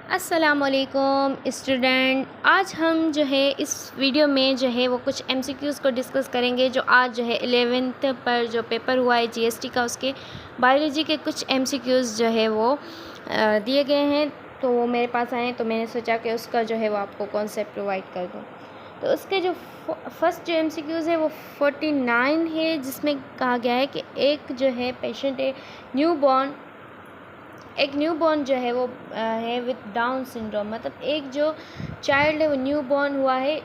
अस्सलामुअलैकुम स्टूडेंट। आज हम जो है इस वीडियो में जो है वो कुछ एमसीक्यूज़ को डिस्कस करेंगे जो आज जो है 11th पर जो पेपर हुआ है जीएसटी का, उसके बायोलॉजी के कुछ एमसीक्यूज़ जो है वो दिए गए हैं। तो वो मेरे पास आए तो मैंने सोचा कि उसका जो है वो आपको कॉन्सेप्ट प्रोवाइड कर दूँ। तो उसके जो फर्स्ट जो एमसीक्यूज़ है वो 49 है, जिसमें कहा गया है कि एक जो है पेशेंट है एक न्यूबॉर्न जो है वो है विथ डाउन सिंड्रोम, मतलब एक जो चाइल्ड है वो न्यूबॉर्न हुआ है,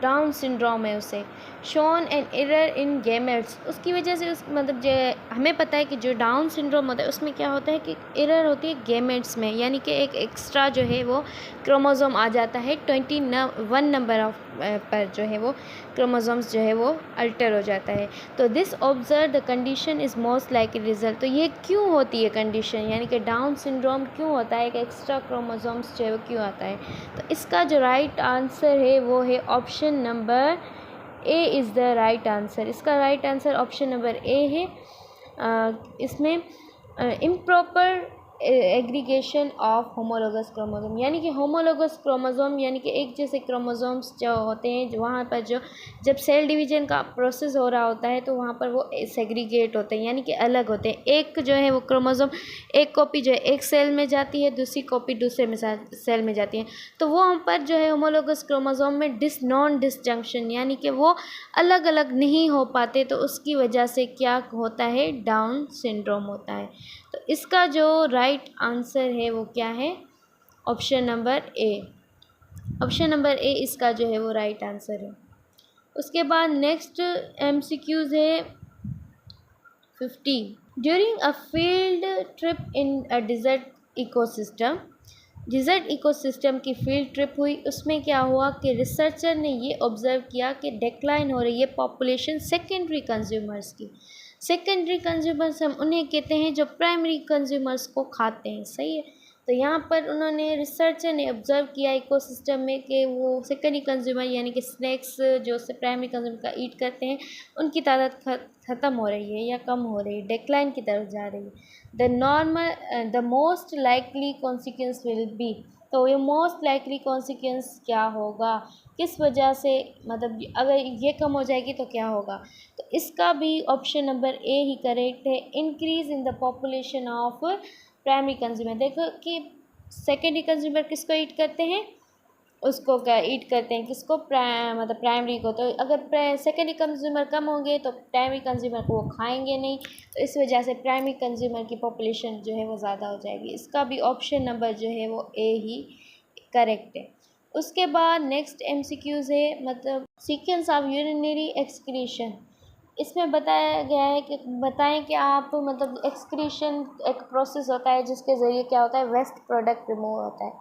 डाउन सिंड्रोम है उसे। Shown an error in gametes, उसकी वजह से उस मतलब जो हमें पता है कि जो डाउन सिंड्रोम होता है उसमें क्या होता है कि एरर होती है गेमेट्स में, यानी कि एक एक्स्ट्रा जो है वो क्रोमोसोम आ जाता है 21 नंबर ऑफ पर जो है वो क्रोमोसोम्स जो है वो अल्टर हो जाता है। तो this observe the condition is most like result. तो ये क्यों होती है कंडीशन, यानी कि डाउन सिंड्रोम क्यों होता है, कि एक्स्ट्रा क्रोमोसोम्स जो है वो क्यों आता है। तो इसका जो राइट आंसर है वो है option number A is the right answer. इसका right answer option number A है। इसमें improper aggregation of homologous chromosome, यानी कि होमोलोगस क्रोमोसोम यानी कि एक जैसे क्रोमोसोम्स जो होते हैं, जो वहाँ पर जो जब सेल डिवीजन का प्रोसेस हो रहा होता है तो वहाँ पर वो सेग्रीगेट होते हैं, यानी कि अलग होते हैं। एक जो है वो क्रोमोसोम, एक कॉपी जो है एक सेल में जाती है, दूसरी कॉपी दूसरे में सेल में जाती है। तो वो वहाँ पर जो है होमोलोगस क्रोमोसोम में नॉन डिसजंक्शन, यानी कि वो अलग अलग नहीं हो पाते, तो उसकी वजह से क्या होता है, डाउन सिंड्रोम होता है। तो इसका जो राइट आंसर है वो क्या है, ऑप्शन नंबर ए। ऑप्शन नंबर ए इसका जो है वो राइट आंसर है। उसके बाद नेक्स्ट एमसीक्यूज है 50। During a field trip in a desert ecosystem, desert ecosystem की फील्ड ट्रिप हुई, उसमें क्या हुआ कि रिसर्चर ने ये ऑब्जर्व किया कि डिक्लाइन हो रही है पॉपुलेशन सेकेंडरी कंज्यूमर्स की। सेकेंडरी कंज्यूमर्स हम उन्हें कहते हैं जो प्राइमरी कंज्यूमर्स को खाते हैं, सही है। तो यहाँ पर उन्होंने रिसर्चर ने ऑब्जर्व किया इकोसिस्टम में कि वो सेकेंडरी कंज्यूमर यानी कि स्नैक्स जो से प्राइमरी कंज्यूमर का ईट करते हैं, उनकी तादाद ख़त्म हो रही है या कम हो रही है, डिक्लाइन की तरफ जा रही है। The most likely consequence will be, तो ये मोस्ट लाइकली कॉन्सिक्वेंस क्या होगा, किस वजह से, मतलब अगर ये कम हो जाएगी तो क्या होगा। तो इसका भी ऑप्शन नंबर ए ही करेक्ट है, increase in the population of primary consumer. देखो कि सेकेंडरी कंज्यूमर किसको ईट करते हैं, उसको क्या ईट करते हैं, किसको मतलब प्राइमरी को। तो अगर सेकेंडरी कंज्यूमर कम होंगे तो प्राइमरी कंज्यूमर को वो खाएंगे नहीं, तो इस वजह से प्राइमरी कंज्यूमर की पॉपुलेशन जो है वो ज़्यादा हो जाएगी। इसका भी ऑप्शन नंबर जो है वो ए ही करेक्ट है। उसके बाद नेक्स्ट एमसीक्यूज़ है, मतलब सीक्वेंस ऑफ यूरिनरी एक्सक्रीशन। इसमें बताया गया है कि बताएं कि आप, मतलब एक्सक्रीशन एक प्रोसेस होता है जिसके ज़रिए क्या होता है, वेस्ट प्रोडक्ट रिमूव होता है।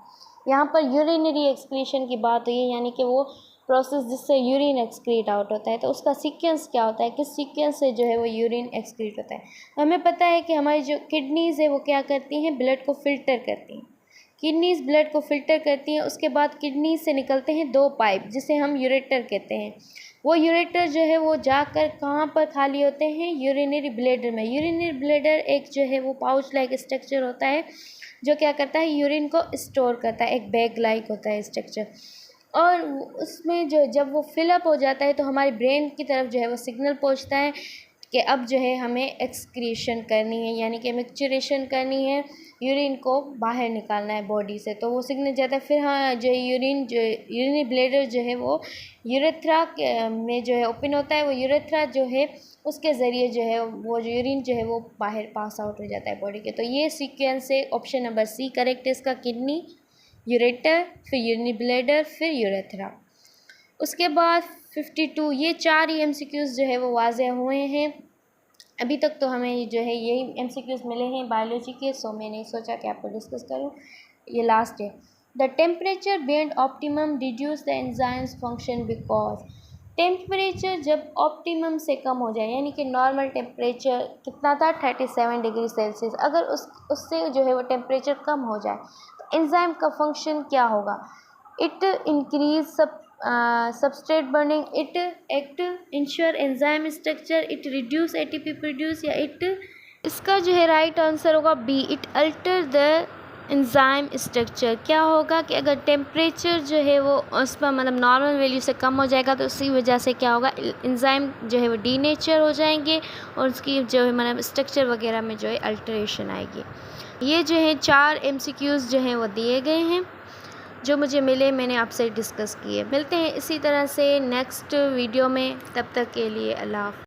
यहाँ पर यूरिनरी एक्सक्रीशन की बात हुई है, यानी कि वो प्रोसेस जिससे यूरिन एक्सक्रीट आउट होता है। तो उसका सीक्वेंस क्या होता है, किस सीक्वेंस से जो है वो यूरिन एक्सक्रीट होता है। हमें पता है कि हमारी जो किडनीज़ है वो क्या करती हैं, ब्लड को फ़िल्टर करती हैं। किडनीज़ ब्लड को फ़िल्टर करती हैं, उसके बाद किडनी से निकलते हैं दो पाइप जिसे हम यूरेटर कहते हैं। वो यूरेटर जो है वो जाकर कहाँ पर खाली होते हैं, यूरिनरी ब्लैडर में। यूरिनरी ब्लैडर एक जो है वो पाउच लाइक स्ट्रक्चर होता है जो क्या करता है, यूरिन को स्टोर करता है, एक बैग लाइक होता है स्ट्रक्चर। और उसमें जो जब वो फिलअप हो जाता है तो हमारे ब्रेन की तरफ जो है वो सिग्नल पहुंचता है कि अब जो है हमें एक्सक्रीशन करनी है, यानी कि मिक्सचरेशन करनी है, यूरिन को बाहर निकालना है बॉडी से। तो वो सिग्नल जाता है, फिर हाँ जो यूरिनरी ब्लैडर जो है वो यूरेथ्रा में जो है ओपन होता है। वो यूरेथ्रा जो है उसके ज़रिए जो है वो जो यूरिन जो है वो बाहर पास आउट हो जाता है बॉडी के। तो ये सीक्वेंस है, ऑप्शन नंबर सी करेक्ट है इसका, किडनी, यूरेटर, फिर यूरिनरी ब्लैडर, फिर यूरेथ्रा। उसके बाद 52, ये चार ही एमसीक्यूज़ जो है वो वाज़ेह हुए हैं अभी तक। तो हमें जो है यही एमसीक्यूज़ मिले हैं बायोलॉजी के, सो मैंने सोचा कि आपको डिस्कस करूं। ये लास्ट है, the temperature beyond optimum reduce the enzymes function because. Temperature जब ऑप्टिमम से कम हो जाए, यानी कि नॉर्मल टेम्परेचर कितना था 37 डिग्री सेल्सियस, अगर उससे जो है वो टेम्परेचर कम हो जाए तो एंजाइम का फंक्शन क्या होगा, it increase substrate burning, it act ensure enzyme structure, it reduce ATP produce, या इट। इसका जो है राइट आंसर होगा B, it alter the enzyme structure क्या होगा कि अगर टेम्परेचर जो है वो उस पर मतलब नॉर्मल वैल्यू से कम हो जाएगा तो उसी वजह से क्या होगा, एंजाइम जो है वो डीनेचर हो जाएंगे और उसकी जो है मतलब स्ट्रक्चर वगैरह में जो है अल्टरेशन आएगी। ये जो है 4 MCQs जो हैं वो दिए गए हैं, जो मुझे मिले मैंने आपसे डिस्कस किए। मिलते हैं इसी तरह से नेक्स्ट वीडियो में, तब तक के लिए अल्लाह हाफ़िज़।